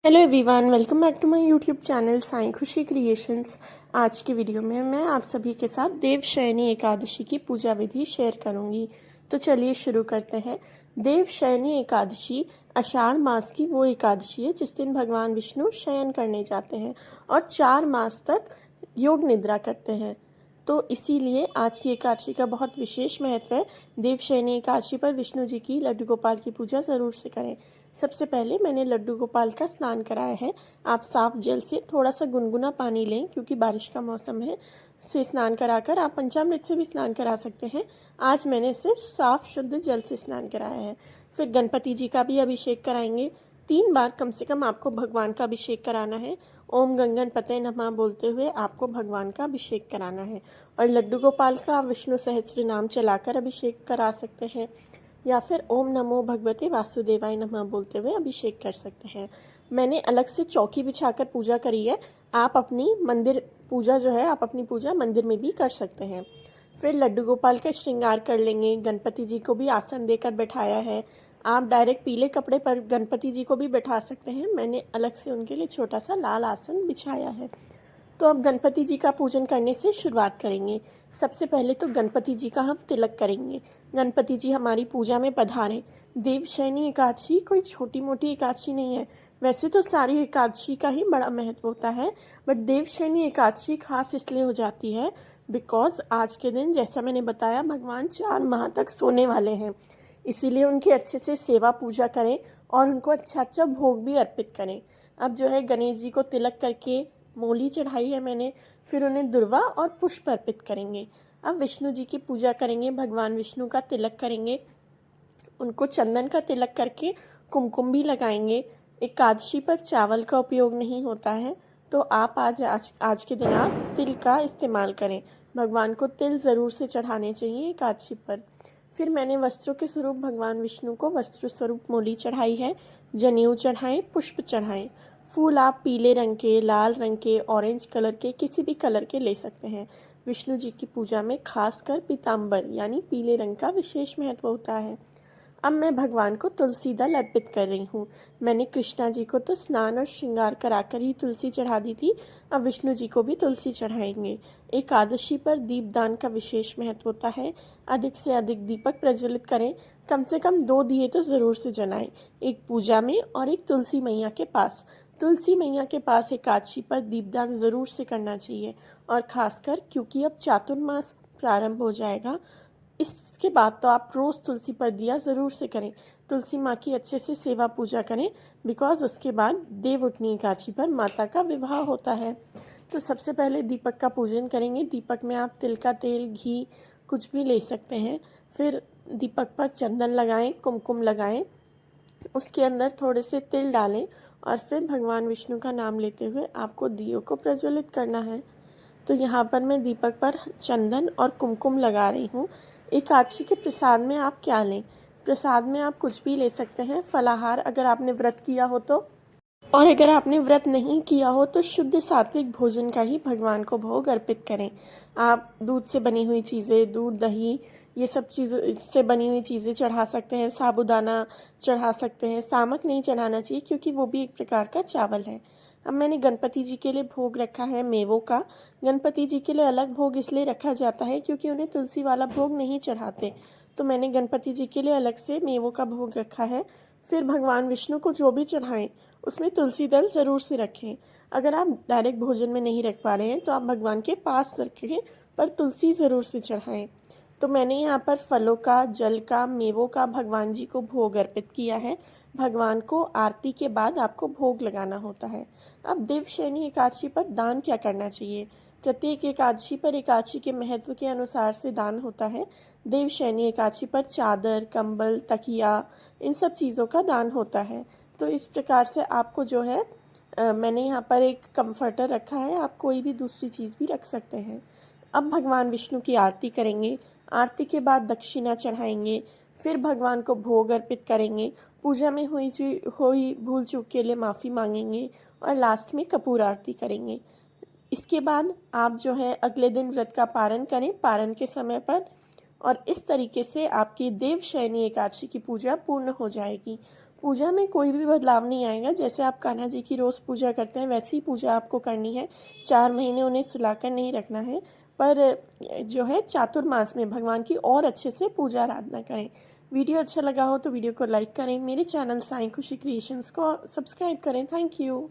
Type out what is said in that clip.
Hello everyone, welcome back to my YouTube channel Sai Khushi creations. आज की video में मैं आप सभी के साथ देवशयनी एकादशी की पूजा विधि शेयर करूंगी। तो चलिए शुरू करते हैं। देवशयनी एकादशी आषाढ़ मास की वो एकादशी है जिस दिन भगवान विष्णु शयन करने जाते हैं और 4 मास तक योग निद्रा करते हैं। तो इसीलिए आज की एकादशी का बहुत विशेष महत्व है। देवशयनी एकादशी पर विष्णु जी की लड्डू गोपाल की पूजा ज़रूर से करें। सबसे पहले मैंने लड्डू गोपाल का स्नान कराया है। आप साफ जल से थोड़ा सा गुनगुना पानी लें क्योंकि बारिश का मौसम है, से स्नान कराकर आप पंचामृत से भी स्नान करा सकते हैं। आज मैंने सिर्फ साफ शुद्ध जल से स्नान कराया है। फिर गणपति जी का भी अभिषेक कराएंगे। 3 बार कम से कम आपको भगवान का अभिषेक कराना है। ओम गंगणपते नमः बोलते हुए आपको भगवान का अभिषेक कराना है। और लड्डू गोपाल का विष्णु सहस्त्र नाम चलाकर अभिषेक करा सकते हैं या फिर ओम नमो भगवते वासुदेवाय नमः बोलते हुए अभिषेक कर सकते हैं। मैंने अलग से चौकी बिछाकर पूजा करी है। आप अपनी मंदिर पूजा जो है आप अपनी पूजा मंदिर में भी कर सकते हैं। फिर लड्डू गोपाल का श्रृंगार कर लेंगे। गणपति जी को भी आसन देकर बैठाया है। आप डायरेक्ट पीले कपड़े पर गणपति जी को भी बैठा सकते हैं। मैंने अलग से उनके लिए छोटा सा लाल आसन बिछाया है। तो अब गणपति जी का पूजन करने से शुरुआत करेंगे। सबसे पहले तो गणपति जी का हम तिलक करेंगे। गणपति जी हमारी पूजा में पधारें। देवशयनी एकादशी कोई छोटी मोटी एकादशी नहीं है। वैसे तो सारी एकादशी का ही बड़ा महत्व होता है, बट देवशयनी एकादशी खास इसलिए हो जाती है बिकॉज आज के दिन जैसा मैंने बताया भगवान 4 माह तक सोने वाले हैं। इसीलिए उनकी अच्छे से सेवा पूजा करें और उनको अच्छा अच्छा भोग भी अर्पित करें। अब जो है गणेश जी को तिलक करके मोली चढ़ाई है मैंने, फिर उन्हें दुर्वा और पुष्प अर्पित करेंगे। अब विष्णु जी की पूजा करेंगे। भगवान विष्णु का तिलक करेंगे। उनको चंदन का तिलक करके कुमकुम भी लगाएंगे। एकादशी पर चावल का उपयोग नहीं होता है, तो आप आज के दिन आप तिल का इस्तेमाल करें। भगवान को तिल ज़रूर से चढ़ाने चाहिए एकादशी पर। फिर मैंने वस्त्रों के स्वरूप भगवान विष्णु को वस्त्र स्वरूप मोली चढ़ाई है। जनेऊ चढ़ाएं, पुष्प चढ़ाएं। फूल आप पीले रंग के, लाल रंग के, ऑरेंज कलर के, किसी भी कलर के ले सकते हैं। विष्णु जी की पूजा में खासकर पीताम्बर यानी पीले रंग का विशेष महत्व होता है। अब मैं भगवान को तुलसी दल अर्पित कर रही हूँ। मैंने कृष्णा जी को तो स्नान और श्रृंगार कराकर ही तुलसी चढ़ा दी थी। अब विष्णु जी को भी तुलसी चढ़ाएंगे। एकादशी पर दीपदान का विशेष महत्व होता है। अधिक से अधिक दीपक प्रज्वलित करें। कम से कम 2 दिए तो ज़रूर से जलाएं, एक पूजा में और एक तुलसी मैया के पास। तुलसी मैया के पास एकादशी पर दीपदान ज़रूर से करना चाहिए। और ख़ासकर क्योंकि अब चातुर्मास प्रारंभ हो जाएगा, इसके बाद तो आप रोज़ तुलसी पर दिया ज़रूर से करें। तुलसी माँ की अच्छे से सेवा पूजा करें बिकॉज उसके बाद देवउठनी एकादशी पर माता का विवाह होता है। तो सबसे पहले दीपक का पूजन करेंगे। दीपक में आप तिल का तेल, घी कुछ भी ले सकते हैं। फिर दीपक पर चंदन लगाएं, कुमकुम लगाएं, उसके अंदर थोड़े से तिल डालें और फिर भगवान विष्णु का नाम लेते हुए आपको दियों को प्रज्वलित करना है। तो यहाँ पर मैं दीपक पर चंदन और कुमकुम लगा रही हूँ। एकादशी के प्रसाद में आप क्या लें? प्रसाद में आप कुछ भी ले सकते हैं। फलाहार अगर आपने व्रत किया हो तो, और अगर आपने व्रत नहीं किया हो तो शुद्ध सात्विक भोजन का ही भगवान को भोग अर्पित करें। आप दूध से बनी हुई चीज़ें, दूध, दही, ये सब चीज़ों से बनी हुई चीज़ें चढ़ा सकते हैं। साबूदाना चढ़ा सकते हैं। सामक नहीं चढ़ाना चाहिए क्योंकि वो भी एक प्रकार का चावल है। अब मैंने गणपति जी के लिए भोग रखा है मेवों का। गणपति जी के लिए अलग भोग इसलिए रखा जाता है क्योंकि उन्हें तुलसी वाला भोग नहीं चढ़ाते, तो मैंने गणपति जी के लिए अलग से मेवों का भोग रखा है। फिर भगवान विष्णु को जो भी चढ़ाएं उसमें तुलसी दल ज़रूर से रखें। अगर आप डायरेक्ट भोजन में नहीं रख पा रहे हैं तो आप भगवान के पास रखें, पर तुलसी ज़रूर से चढ़ाएं। तो मैंने यहाँ पर फलों का, जल का, मेवों का भगवान जी को भोग अर्पित किया है। भगवान को आरती के बाद आपको भोग लगाना होता है। अब देवशयनी एकादशी पर दान क्या करना चाहिए? प्रत्येक एकादशी पर एकादशी के महत्व के अनुसार से दान होता है। देवशयनी एकादशी पर चादर, कंबल, तकिया, इन सब चीज़ों का दान होता है। तो इस प्रकार से आपको जो है मैंने यहाँ पर एक कंफर्टर रखा है, आप कोई भी दूसरी चीज़ भी रख सकते हैं। अब भगवान विष्णु की आरती करेंगे। आरती के बाद दक्षिणा चढ़ाएंगे। फिर भगवान को भोग अर्पित करेंगे। पूजा में हुई भूल चूक के लिए माफ़ी मांगेंगे और लास्ट में कपूर आरती करेंगे। इसके बाद आप जो है अगले दिन व्रत का पारण करें पारण के समय पर, और इस तरीके से आपकी देवशयनी एकादशी की पूजा पूर्ण हो जाएगी। पूजा में कोई भी बदलाव नहीं आएगा। जैसे आप कान्हा जी की रोज़ पूजा करते हैं वैसी ही पूजा आपको करनी है। 4 महीने उन्हें सुलाकर नहीं रखना है, पर जो है चातुर्मास में भगवान की और अच्छे से पूजा आराधना करें। वीडियो अच्छा लगा हो तो वीडियो को लाइक करें, मेरे चैनल साईं खुशी क्रिएशंस को सब्सक्राइब करें। Thank you.